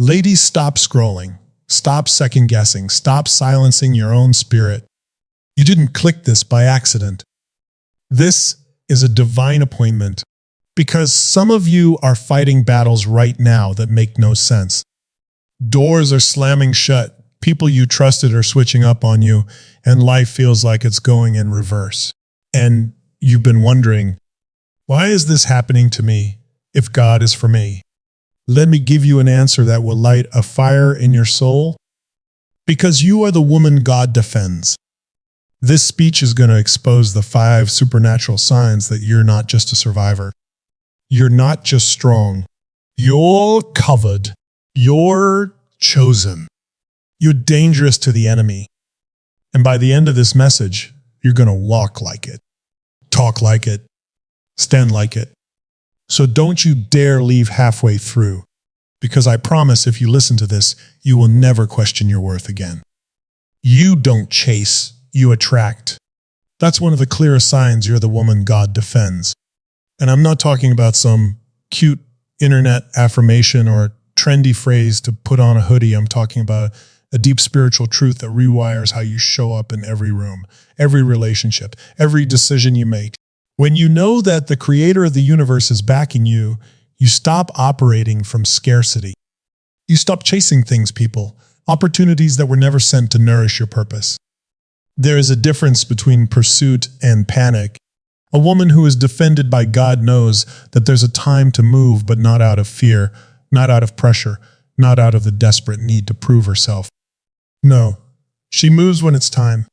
Ladies, stop scrolling. Stop second-guessing. Stop silencing your own spirit. You didn't click this by accident. This is a divine appointment because some of you are fighting battles right now that make no sense. Doors are slamming shut. People you trusted are switching up on you, and life feels like it's going in reverse. And you've been wondering, why is this happening to me if God is for me? Let me give you an answer that will light a fire in your soul. Because you are the woman God defends. This speech is going to expose the 5 supernatural signs that you're not just a survivor. You're not just strong. You're covered. You're chosen. You're dangerous to the enemy. And by the end of this message, you're going to walk like it, talk like it, stand like it. So don't you dare leave halfway through, because I promise if you listen to this, you will never question your worth again. You don't chase, you attract. That's one of the clearest signs you're the woman God defends. And I'm not talking about some cute internet affirmation or a trendy phrase to put on a hoodie. I'm talking about a deep spiritual truth that rewires how you show up in every room, every relationship, every decision you make. When you know that the creator of the universe is backing you, you stop operating from scarcity. You stop chasing things, people, opportunities that were never sent to nourish your purpose. There is a difference between pursuit and panic. A woman who is defended by God knows that there's a time to move, but not out of fear, not out of pressure, not out of the desperate need to prove herself. No, she moves when it's time.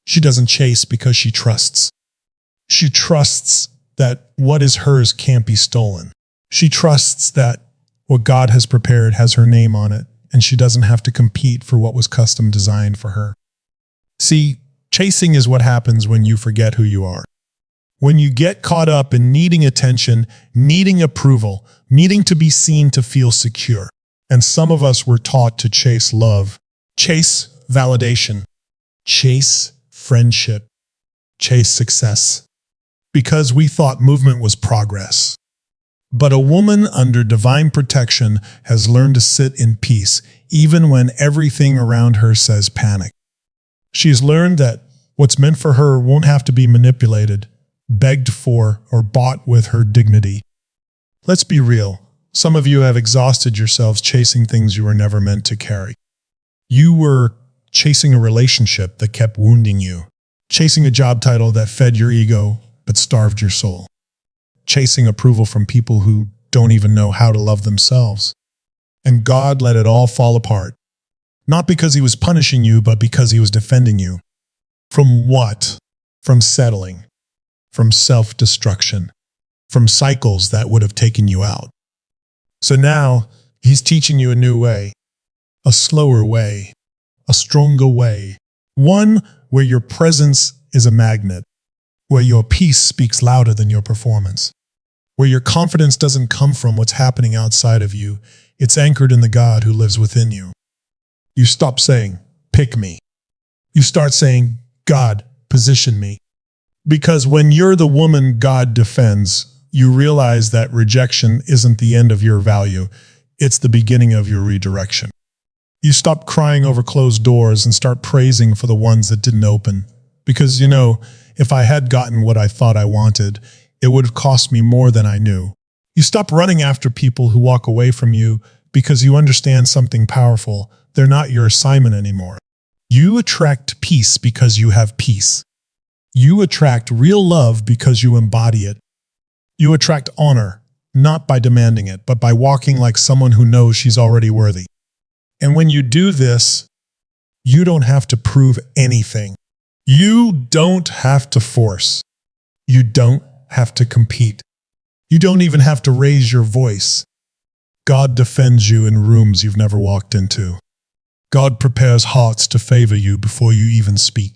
She doesn't chase because she trusts. She trusts that what is hers can't be stolen. She trusts that what God has prepared has her name on it, and she doesn't have to compete for what was custom designed for her. See, chasing is what happens when you forget who you are. When you get caught up in needing attention, needing approval, needing to be seen to feel secure. And some of us were taught to chase love, chase validation, chase friendship, chase success, because we thought movement was progress. But a woman under divine protection has learned to sit in peace, even when everything around her says panic. She's learned that what's meant for her won't have to be manipulated, begged for, or bought with her dignity. Let's be real. Some of you have exhausted yourselves chasing things you were never meant to carry. You were chasing a relationship that kept wounding you, chasing a job title that fed your ego but starved your soul, chasing approval from people who don't even know how to love themselves. And God let it all fall apart. Not because he was punishing you, but because he was defending you. From what? From settling, from self-destruction, from cycles that would have taken you out. So now he's teaching you a new way, a slower way, a stronger way, one where your presence is a magnet, where your peace speaks louder than your performance, where your confidence doesn't come from what's happening outside of you. It's anchored in the God who lives within you. You stop saying, pick me. You start saying, God, position me. Because when you're the woman God defends, you realize that rejection isn't the end of your value. It's the beginning of your redirection. You stop crying over closed doors and start praising for the ones that didn't open. Because, if I had gotten what I thought I wanted, it would have cost me more than I knew. You stop running after people who walk away from you because you understand something powerful. They're not your assignment anymore. You attract peace because you have peace. You attract real love because you embody it. You attract honor, not by demanding it, but by walking like someone who knows she's already worthy. And when you do this, you don't have to prove anything. You don't have to force. You don't have to compete. You don't even have to raise your voice. God defends you in rooms you've never walked into. God prepares hearts to favor you before you even speak.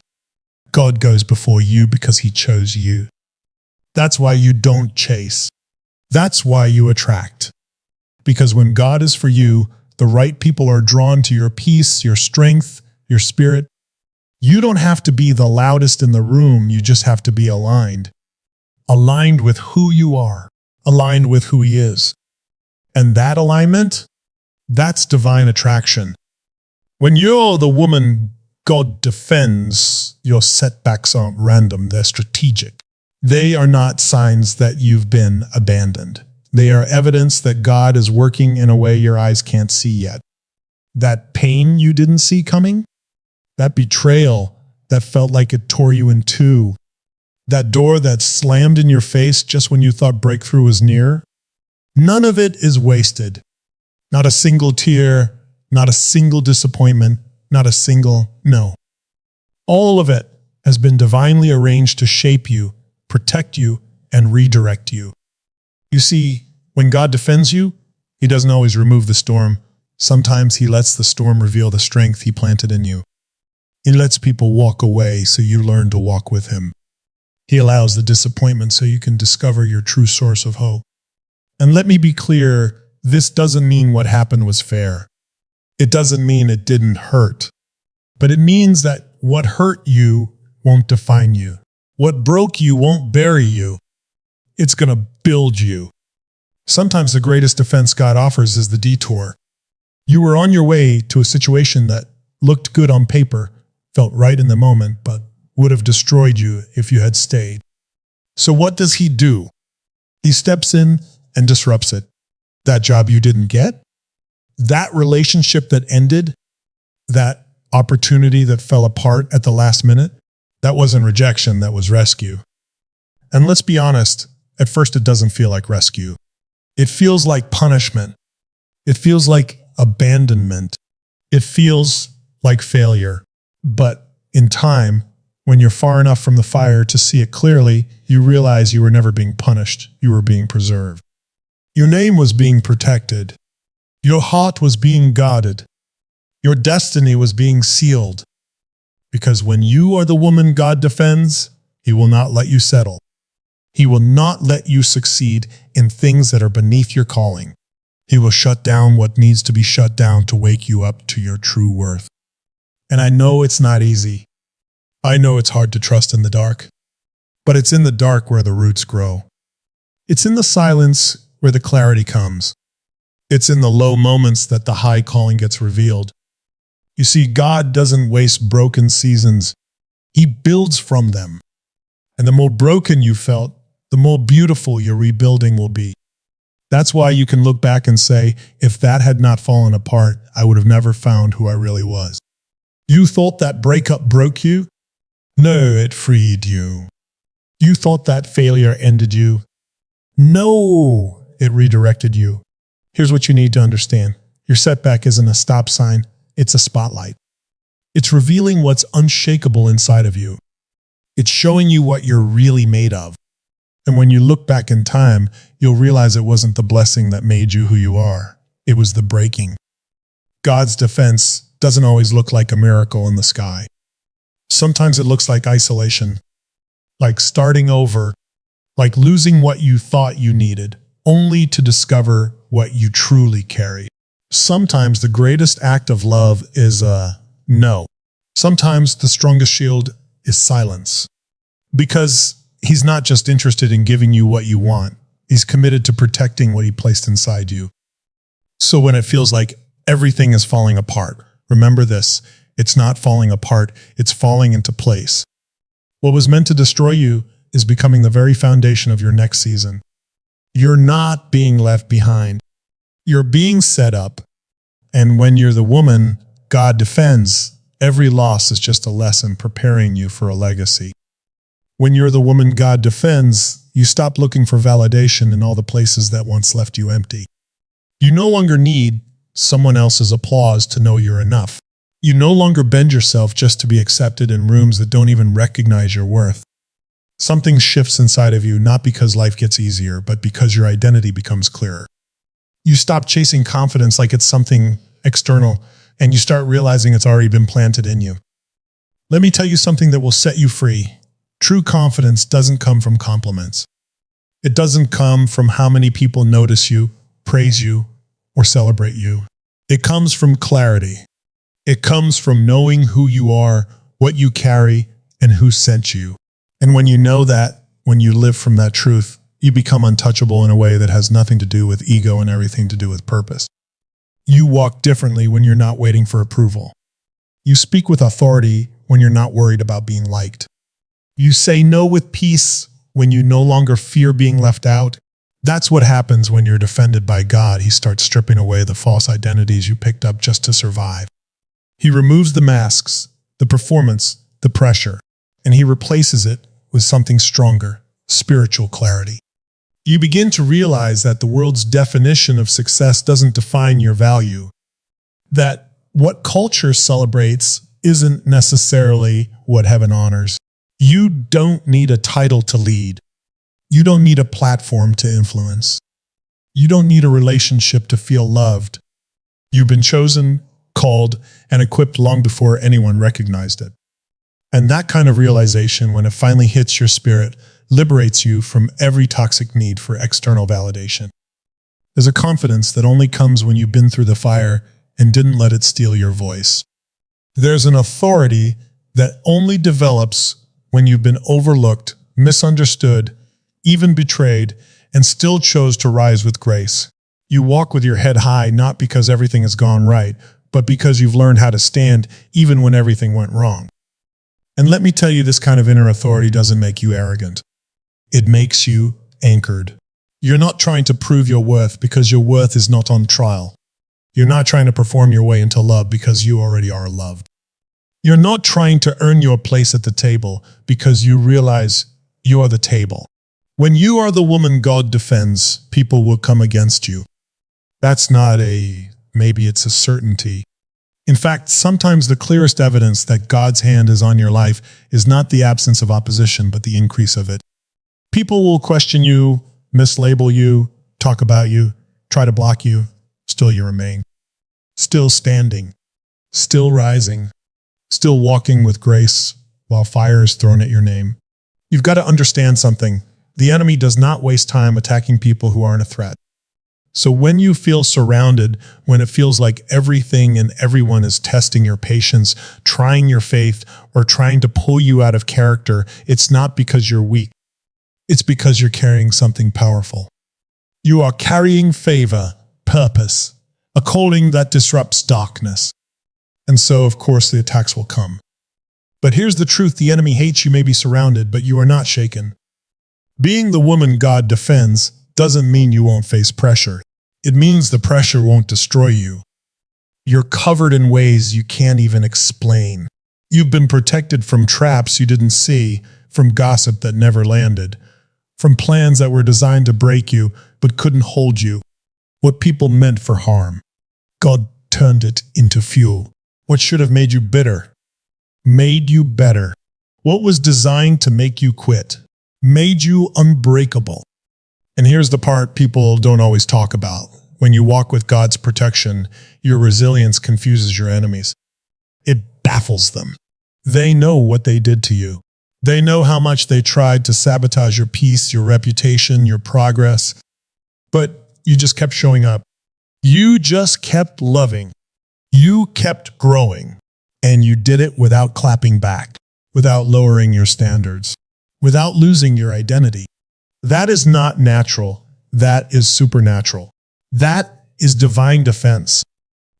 God goes before you because he chose you. That's why you don't chase. That's why you attract. Because when God is for you, the right people are drawn to your peace, your strength, your spirit. You don't have to be the loudest in the room, you just have to be aligned. Aligned with who you are, aligned with who he is. And that alignment, That's divine attraction. When you're the woman God defends, your setbacks aren't random, they're strategic. They are not signs that you've been abandoned. They are evidence that God is working in a way your eyes can't see yet. That pain you didn't see coming, that betrayal that felt like it tore you in two, that door that slammed in your face just when you thought breakthrough was near, none of it is wasted. Not a single tear, not a single disappointment, not a single no. All of it has been divinely arranged to shape you, protect you, and redirect you. You see, when God defends you, He doesn't always remove the storm. Sometimes He lets the storm reveal the strength He planted in you. He lets people walk away so you learn to walk with Him. He allows the disappointment so you can discover your true source of hope. And let me be clear, this doesn't mean what happened was fair. It doesn't mean it didn't hurt. But it means that what hurt you won't define you. What broke you won't bury you. It's going to build you. Sometimes the greatest defense God offers is the detour. You were on your way to a situation that looked good on paper, felt right in the moment, but would have destroyed you if you had stayed. So what does He do? He steps in and disrupts it. That job you didn't get? That relationship that ended? That opportunity that fell apart at the last minute? That wasn't rejection, that was rescue. And let's be honest, at first it doesn't feel like rescue. It feels like punishment. It feels like abandonment. It feels like failure. But in time, when you're far enough from the fire to see it clearly, you realize you were never being punished, you were being preserved. Your name was being protected. Your heart was being guarded. Your destiny was being sealed. Because when you are the woman God defends, He will not let you settle. He will not let you succeed in things that are beneath your calling. He will shut down what needs to be shut down to wake you up to your true worth. And I know it's not easy. I know it's hard to trust in the dark. But it's in the dark where the roots grow. It's in the silence where the clarity comes. It's in the low moments that the high calling gets revealed. You see, God doesn't waste broken seasons. He builds from them. And the more broken you felt, the more beautiful your rebuilding will be. That's why you can look back and say, if that had not fallen apart, I would have never found who I really was. You thought that breakup broke you? No, it freed you. You thought that failure ended you? No, it redirected you. Here's what you need to understand. Your setback isn't a stop sign, it's a spotlight. It's revealing what's unshakable inside of you. It's showing you what you're really made of. And when you look back in time, you'll realize it wasn't the blessing that made you who you are. It was the breaking. God's defense doesn't always look like a miracle in the sky. Sometimes it looks like isolation, like starting over, like losing what you thought you needed, only to discover what you truly carry. Sometimes the greatest act of love is a no. Sometimes the strongest shield is silence. Because He's not just interested in giving you what you want. He's committed to protecting what He placed inside you. So when it feels like everything is falling apart, remember this, it's not falling apart, it's falling into place. What was meant to destroy you is becoming the very foundation of your next season. You're not being left behind. You're being set up. And when you're the woman God defends, every loss is just a lesson preparing you for a legacy. When you're the woman God defends, you stop looking for validation in all the places that once left you empty. You no longer need someone else's applause to know you're enough. You no longer bend yourself just to be accepted in rooms that don't even recognize your worth. Something shifts inside of you, not because life gets easier, but because your identity becomes clearer. You stop chasing confidence like it's something external, and you start realizing it's already been planted in you. Let me tell you something that will set you free. True confidence doesn't come from compliments. It doesn't come from how many people notice you, praise you, or celebrate you. It comes from clarity. It comes from knowing who you are, what you carry, and who sent you. And when you know that, when you live from that truth, you become untouchable in a way that has nothing to do with ego and everything to do with purpose. You walk differently when you're not waiting for approval. You speak with authority when you're not worried about being liked. You say no with peace when you no longer fear being left out. That's what happens when you're defended by God. He starts stripping away the false identities you picked up just to survive. He removes the masks, the performance, the pressure, and he replaces it with something stronger, spiritual clarity. You begin to realize that the world's definition of success doesn't define your value, that what culture celebrates isn't necessarily what heaven honors. You don't need a title to lead. You don't need a platform to influence. You don't need a relationship to feel loved. You've been chosen, called, and equipped long before anyone recognized it. And that kind of realization, when it finally hits your spirit, liberates you from every toxic need for external validation. There's a confidence that only comes when you've been through the fire and didn't let it steal your voice. There's an authority that only develops when you've been overlooked, misunderstood, even betrayed, and still chose to rise with grace. You walk with your head high, not because everything has gone right, but because you've learned how to stand even when everything went wrong. And let me tell you, this kind of inner authority doesn't make you arrogant. It makes you anchored. You're not trying to prove your worth because your worth is not on trial. You're not trying to perform your way into love because you already are loved. You're not trying to earn your place at the table because you realize you are the table. When you are the woman God defends, people will come against you. That's not maybe, it's a certainty. In fact, sometimes the clearest evidence that God's hand is on your life is not the absence of opposition, but the increase of it. People will question you, mislabel you, talk about you, try to block you. Still you remain. Still standing. Still rising. Still walking with grace while fire is thrown at your name. You've got to understand something. The enemy does not waste time attacking people who aren't a threat. So when you feel surrounded, when it feels like everything and everyone is testing your patience, trying your faith, or trying to pull you out of character, it's not because you're weak. It's because you're carrying something powerful. You are carrying favor, purpose, a calling that disrupts darkness. And so, of course, the attacks will come. But here's the truth. The enemy hates you may be surrounded, but you are not shaken. Being the woman God defends doesn't mean you won't face pressure. It means the pressure won't destroy you. You're covered in ways you can't even explain. You've been protected from traps you didn't see, from gossip that never landed, from plans that were designed to break you but couldn't hold you. What people meant for harm, God turned it into fuel. What should have made you bitter, made you better. What was designed to make you quit, made you unbreakable. And here's the part people don't always talk about. When you walk with God's protection, your resilience confuses your enemies. It baffles them. They know what they did to you. They know how much they tried to sabotage your peace, your reputation, your progress. But you just kept showing up. You just kept loving. You kept growing. And you did it without clapping back, without lowering your standards, without losing your identity. That is not natural. That is supernatural. That is divine defense.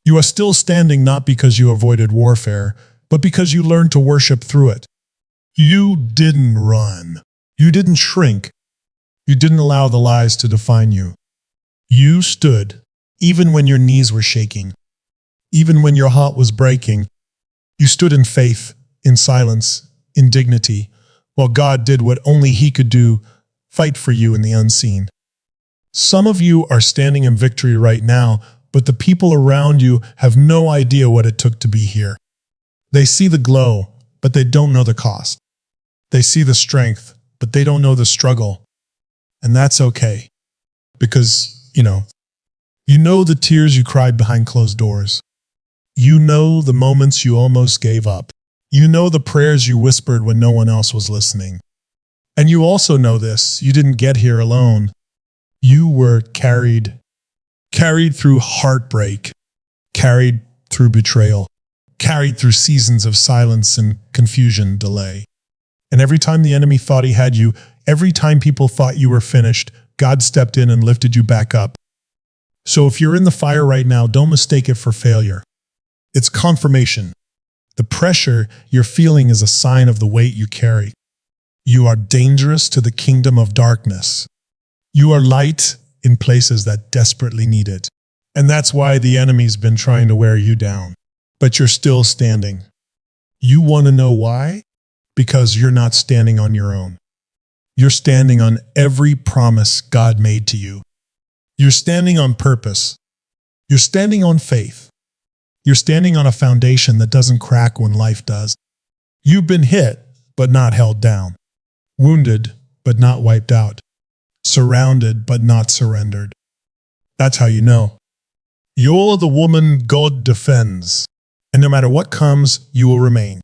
You are still standing not because you avoided warfare, but because you learned to worship through it. You didn't run. You didn't shrink. You didn't allow the lies to define you. You stood, even when your knees were shaking, even when your heart was breaking. You stood in faith, in silence, in dignity, while God did what only He could do, fight for you in the unseen. Some of you are standing in victory right now, but the people around you have no idea what it took to be here. They see the glow, but they don't know the cost. They see the strength, but they don't know the struggle. And that's okay. Because, you know the tears you cried behind closed doors. You know the moments you almost gave up. You know the prayers you whispered when no one else was listening. And you also know this, you didn't get here alone. You were carried through heartbreak, carried through betrayal, carried through seasons of silence and confusion, delay. And every time the enemy thought he had you, every time people thought you were finished, God stepped in and lifted you back up. So if you're in the fire right now, don't mistake it for failure. It's confirmation. The pressure you're feeling is a sign of the weight you carry. You are dangerous to the kingdom of darkness. You are light in places that desperately need it. And that's why the enemy's been trying to wear you down. But you're still standing. You want to know why? Because you're not standing on your own. You're standing on every promise God made to you. You're standing on purpose. You're standing on faith. You're standing on a foundation that doesn't crack when life does. You've been hit, but not held down. Wounded, but not wiped out. Surrounded, but not surrendered. That's how you know. You're the woman God defends. And no matter what comes, you will remain.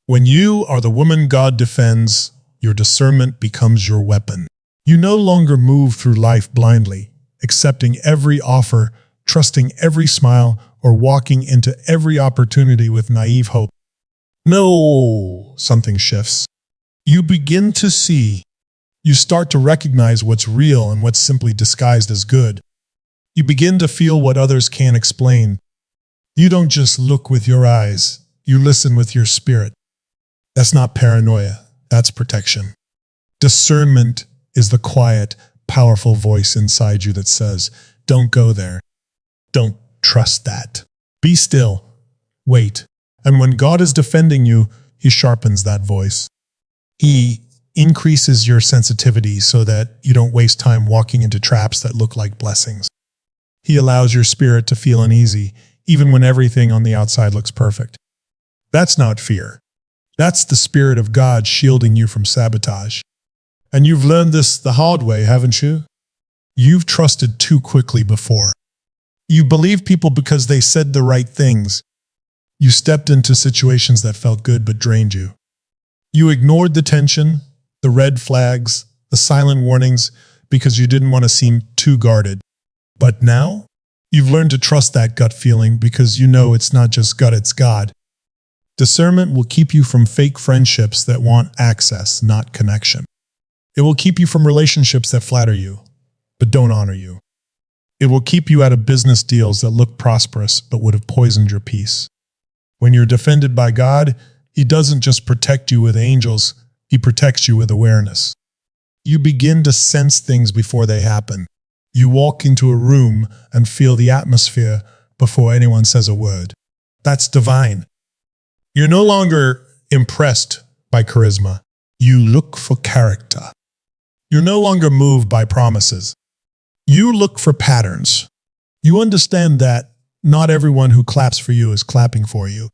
When you are the woman God defends, your discernment becomes your weapon. You no longer move through life blindly, accepting every offer, trusting every smile, or walking into every opportunity with naive hope. No, something shifts. You begin to see. You start to recognize what's real and what's simply disguised as good. You begin to feel what others can't explain. You don't just look with your eyes, you listen with your spirit. That's not paranoia, that's protection. Discernment is the quiet, powerful voice inside you that says, don't go there. Don't trust that. Be still. Wait. And when God is defending you, He sharpens that voice. He increases your sensitivity so that you don't waste time walking into traps that look like blessings. He allows your spirit to feel uneasy, even when everything on the outside looks perfect. That's not fear. That's the Spirit of God shielding you from sabotage. And you've learned this the hard way, haven't you? You've trusted too quickly before. You believed people because they said the right things. You stepped into situations that felt good but drained you. You ignored the tension, the red flags, the silent warnings because you didn't want to seem too guarded. But now, you've learned to trust that gut feeling because you know it's not just gut, it's God. Discernment will keep you from fake friendships that want access, not connection. It will keep you from relationships that flatter you, but don't honor you. It will keep you out of business deals that look prosperous but would have poisoned your peace. When you're defended by God, He doesn't just protect you with angels, He protects you with awareness. You begin to sense things before they happen. You walk into a room and feel the atmosphere before anyone says a word. That's divine. You're no longer impressed by charisma. You look for character. You're no longer moved by promises. You look for patterns. You understand that not everyone who claps for you is clapping for you.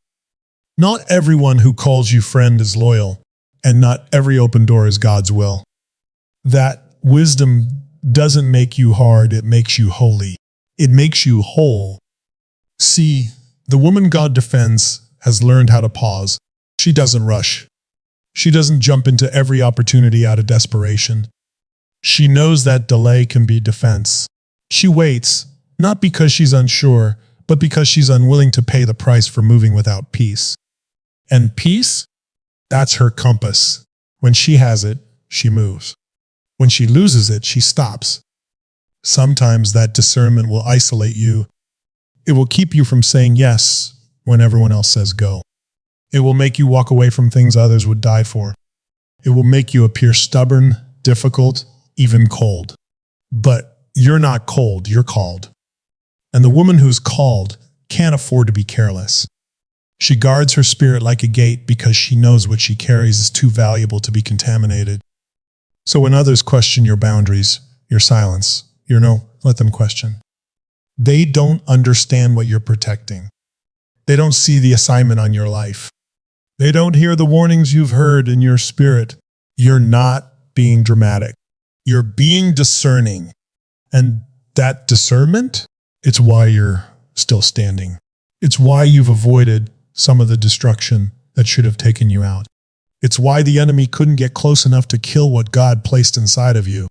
Not everyone who calls you friend is loyal, and not every open door is God's will. That wisdom doesn't make you hard, it makes you holy. It makes you whole. See, the woman God defends has learned how to pause. She doesn't rush. She doesn't jump into every opportunity out of desperation. She knows that delay can be defense. She waits, not because she's unsure, but because she's unwilling to pay the price for moving without peace. And peace? That's her compass. When she has it, she moves. When she loses it, she stops. Sometimes that discernment will isolate you. It will keep you from saying yes when everyone else says go. It will make you walk away from things others would die for. It will make you appear stubborn, difficult, even cold. But you're not cold, you're called. And the woman who's called can't afford to be careless. She guards her spirit like a gate because she knows what she carries is too valuable to be contaminated. So when others question your boundaries, your silence, let them question. They don't understand what you're protecting. They don't see the assignment on your life. They don't hear the warnings you've heard in your spirit. You're not being dramatic. You're being discerning. And that discernment, it's why you're still standing. It's why you've avoided some of the destruction that should have taken you out. It's why the enemy couldn't get close enough to kill what God placed inside of you.